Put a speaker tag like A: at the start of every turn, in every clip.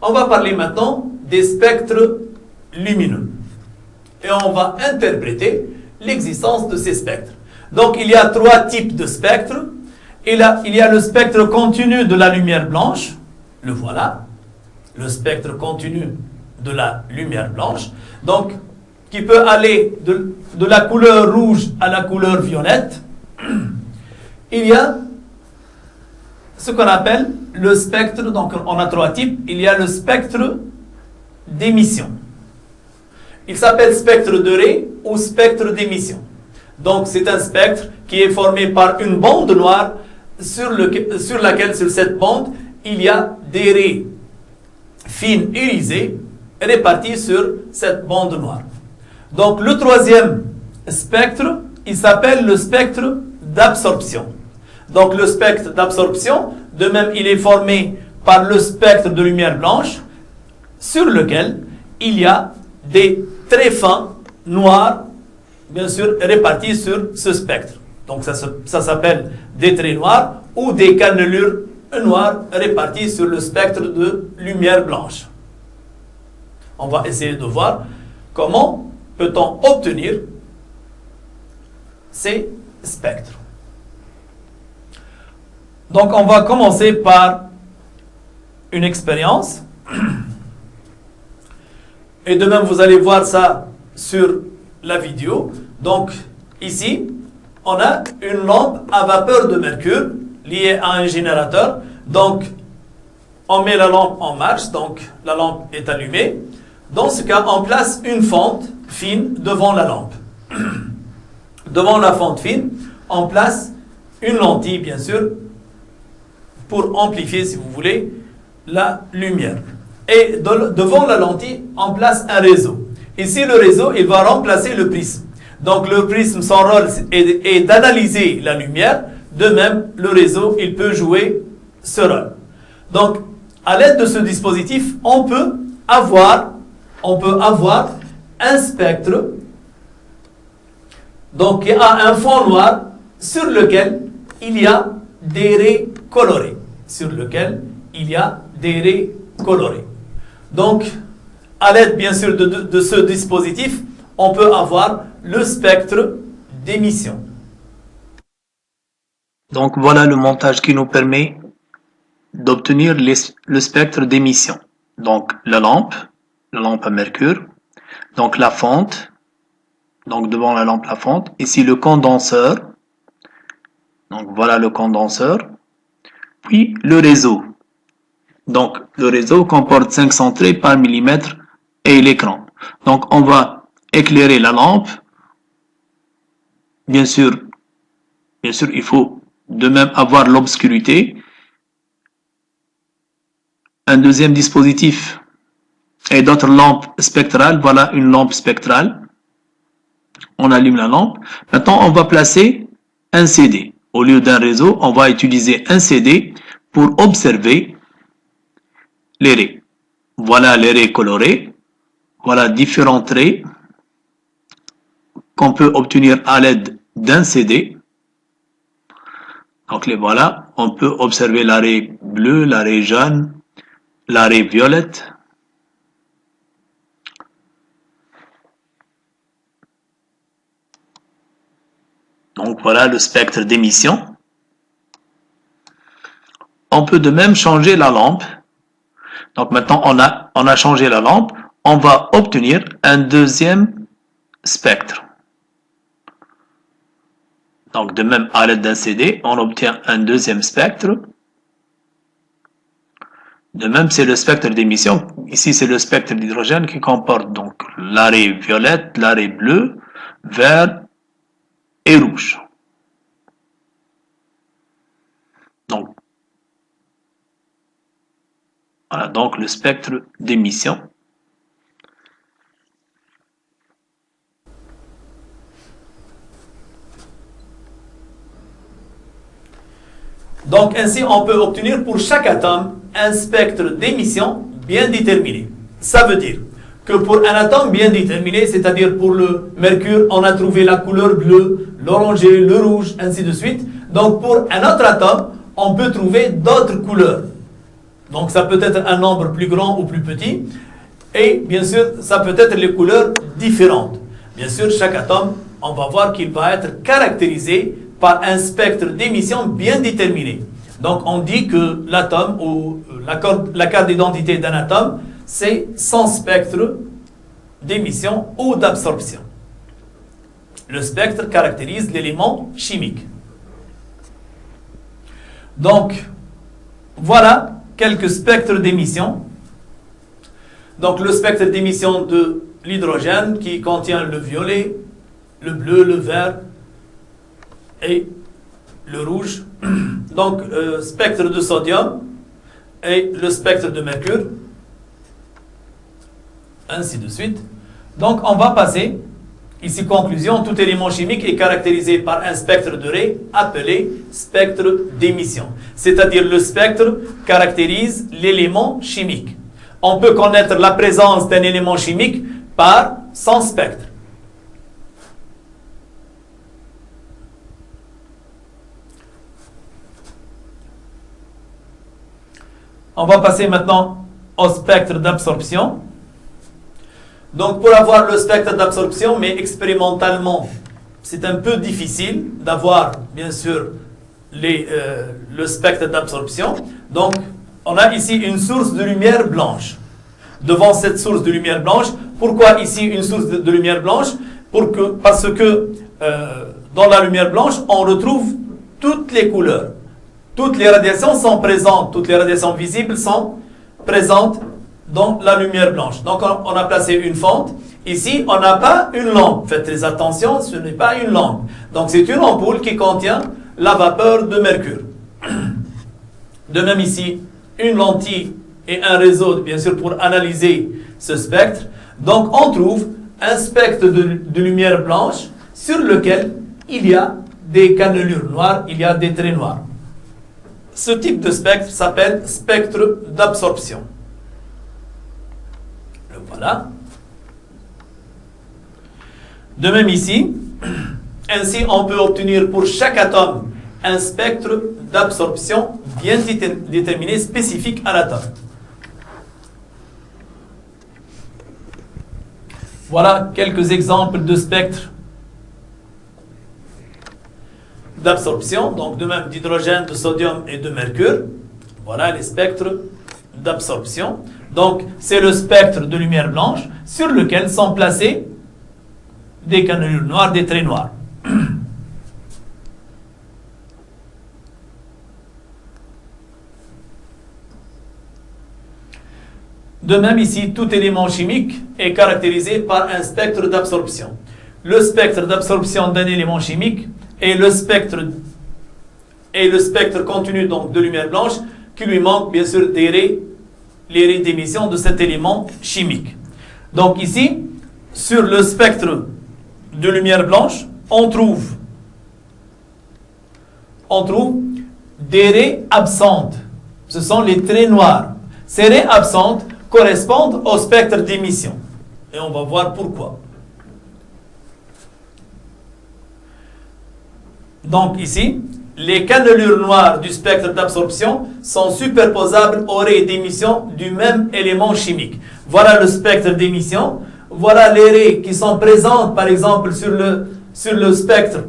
A: On va parler maintenant des spectres lumineux. Et on va interpréter l'existence de ces spectres. Donc il y a trois types de spectres. Il y a le spectre continu de la lumière blanche. Le voilà. Le spectre continu de la lumière blanche. Donc, qui peut aller de la couleur rouge à la couleur violette. Il y a ce qu'on appelle le spectre, donc on a trois types. Il y a le spectre d'émission. Il s'appelle spectre de Rey ou spectre d'émission. Donc c'est un spectre qui est formé par une bande noire sur laquelle, sur cette bande, il y a des raies fines irisées réparties sur cette bande noire. Donc le troisième spectre, il s'appelle le spectre d'absorption. Donc le spectre d'absorption, de même, il est formé par le spectre de lumière blanche sur lequel il y a des très fins noirs, bien sûr, répartis sur ce spectre. Donc ça s'appelle des traits noirs ou des cannelures noires réparties sur le spectre de lumière blanche. On va essayer de voir comment peut-on obtenir ces spectres. Donc on va commencer par une expérience. Et de même, vous allez voir ça sur la vidéo. Donc, ici, on a une lampe à vapeur de mercure liée à un générateur. Donc, on met la lampe en marche. Donc, la lampe est allumée. Dans ce cas, on place une fente fine devant la lampe. Devant la fente fine, on place une lentille, bien sûr, pour amplifier, si vous voulez, la lumière. Et devant la lentille, on place un réseau. Ici, le réseau, il va remplacer le prisme. Donc, le prisme, son rôle est d'analyser la lumière. De même, le réseau, il peut jouer ce rôle. Donc, à l'aide de ce dispositif, on peut avoir un spectre, donc qui a un fond noir sur lequel il y a des raies colorées. Donc, à l'aide bien sûr de ce dispositif, on peut avoir le spectre d'émission.
B: Donc voilà le montage qui nous permet d'obtenir le spectre d'émission. Donc la lampe à mercure, donc la fente, donc devant la lampe la fente, ici le condenseur, donc voilà le condenseur, puis le réseau. Donc le réseau comporte 500 traits par millimètre et l'écran. Donc on va éclairer la lampe. Bien sûr il faut de même avoir l'obscurité. Un deuxième dispositif et d'autres lampes spectrales. Voilà une lampe spectrale. On allume la lampe. Maintenant on va placer un CD. Au lieu d'un réseau, on va utiliser un CD pour observer les raies. Voilà les raies colorées. Voilà différents traits qu'on peut obtenir à l'aide d'un CD. Donc les voilà. On peut observer la raie bleue, la raie jaune, la raie violette. Donc voilà le spectre d'émission. On peut de même changer la lampe. Donc maintenant on a changé la lampe. On va obtenir un deuxième spectre. Donc de même à l'aide d'un CD, on obtient un deuxième spectre. De même c'est le spectre d'émission. Ici c'est le spectre d'hydrogène qui comporte donc la raie violette, la raie bleue, vert et rouge. Donc voilà donc le spectre d'émission.
A: Donc ainsi on peut obtenir pour chaque atome un spectre d'émission bien déterminé. Ça veut dire que pour un atome bien déterminé, c'est-à-dire pour le mercure, on a trouvé la couleur bleue, l'orangé, le rouge, ainsi de suite. Donc pour un autre atome, on peut trouver d'autres couleurs. Donc ça peut être un nombre plus grand ou plus petit. Et bien sûr, ça peut être les couleurs différentes. Bien sûr, chaque atome, on va voir qu'il va être caractérisé par un spectre d'émission bien déterminé. Donc on dit que l'atome ou la carte d'identité d'un atome, c'est son spectre d'émission ou d'absorption. Le spectre caractérise l'élément chimique. Donc, voilà quelques spectres d'émission. Donc, le spectre d'émission de l'hydrogène qui contient le violet, le bleu, le vert et le rouge. Donc, spectre de sodium et le spectre de mercure. Ainsi de suite. Donc, on va passer, ici conclusion, tout élément chimique est caractérisé par un spectre de Rey appelé spectre d'émission. C'est-à-dire le spectre caractérise l'élément chimique. On peut connaître la présence d'un élément chimique par son spectre. On va passer maintenant au spectre d'absorption. Donc, pour avoir le spectre d'absorption, mais expérimentalement, c'est un peu difficile d'avoir, bien sûr, le spectre d'absorption. Donc, on a ici une source de lumière blanche. Devant cette source de lumière blanche, pourquoi ici une source de lumière blanche? Parce que dans la lumière blanche, on retrouve toutes les couleurs. Toutes les radiations sont présentes, toutes les radiations visibles sont présentes dans la lumière blanche. Donc, on a placé une fente. Ici, on n'a pas une lampe. Faites très attention, ce n'est pas une lampe. Donc, c'est une ampoule qui contient la vapeur de mercure. De même ici, une lentille et un réseau, bien sûr, pour analyser ce spectre. Donc, on trouve un spectre de lumière blanche sur lequel il y a des cannelures noires, il y a des traits noirs. Ce type de spectre s'appelle spectre d'absorption. Voilà. De même ici, ainsi on peut obtenir pour chaque atome un spectre d'absorption bien déterminé, spécifique à l'atome. Voilà quelques exemples de spectres d'absorption, donc de même d'hydrogène, de sodium et de mercure. Voilà les spectres d'absorption. Donc, c'est le spectre de lumière blanche sur lequel sont placés des cannelures noires, des traits noirs. De même ici, tout élément chimique est caractérisé par un spectre d'absorption. Le spectre d'absorption d'un élément chimique est le spectre contenu donc de lumière blanche qui lui manque bien sûr les raies d'émission de cet élément chimique. Donc ici, sur le spectre de lumière blanche, on trouve des raies absentes. Ce sont les traits noirs. Ces raies absentes correspondent au spectre d'émission. Et on va voir pourquoi. Donc ici, les cannelures noires du spectre d'absorption sont superposables aux raies d'émission du même élément chimique. Voilà le spectre d'émission. Voilà les raies qui sont présentes, par exemple, sur le spectre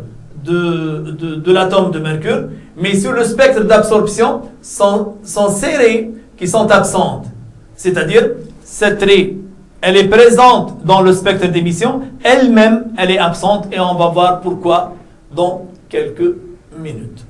A: de l'atome de mercure. Mais sur le spectre d'absorption, sont ces raies qui sont absentes. C'est-à-dire, cette raie, elle est présente dans le spectre d'émission. Elle-même, elle est absente. Et on va voir pourquoi dans quelques minutes.